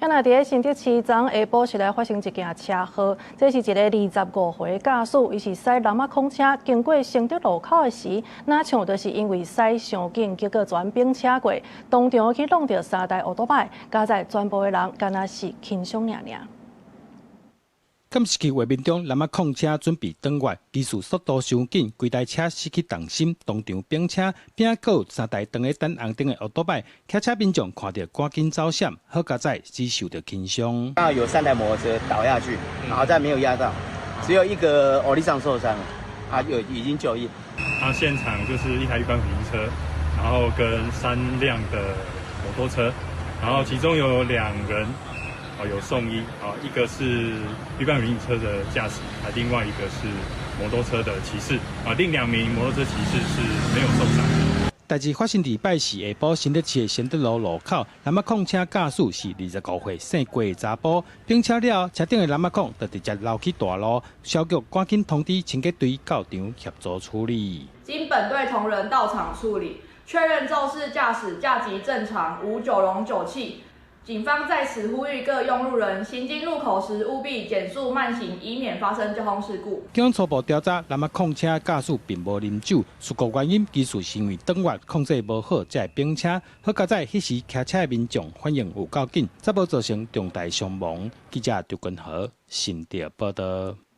今仔日新竹市昨下晡時來發生一件車禍，這是一個25歲駕駛，伊是駛南馬控車經過承德路口的時，哪像就是因為駛上緊，結果轉並車過，當場去弄到3台奧多擺，加在全部的人敢若是輕傷爾。監視器畫面中，南馬控車準備轉彎，技術速度傷緊，規台車失去重心，當場並車，邊仔有3台長個等紅燈的奧多擺，騎車民眾看到趕緊走閃，好佳在只受到輕傷。剛好有3台摩托車倒下去，好在沒有壓到，只有一個歐力上受傷，已經就醫。現場就是一台一般輔機車，然後跟3輛的摩托車，然後其中有2人。有送醫，一個是一般輔車的駕駛，另外一個是摩托車的騎士，另2名摩托車騎士是沒有受傷。代志發生禮拜四下晡，新竹市的承德路路口，南馬控車駕駛是25歲姓郭的查甫，並車了車頂的南馬控就直接流去大路，消局趕緊通知清潔隊到場協助處理。經本隊同仁到場處理，確認肇事駕駛駕籍正常，無酒容酒氣。警方在此呼籲各用路人行經路口時務必減速慢行，以免發生交通事故。經初步調查，南馬控車駕駛並無飲酒，事故原因技術是因為轉彎控制無好才會並車。好佳在迄時騎車的民眾反應有夠緊，才無造成重大傷亡。記者劉君豪新竹報道。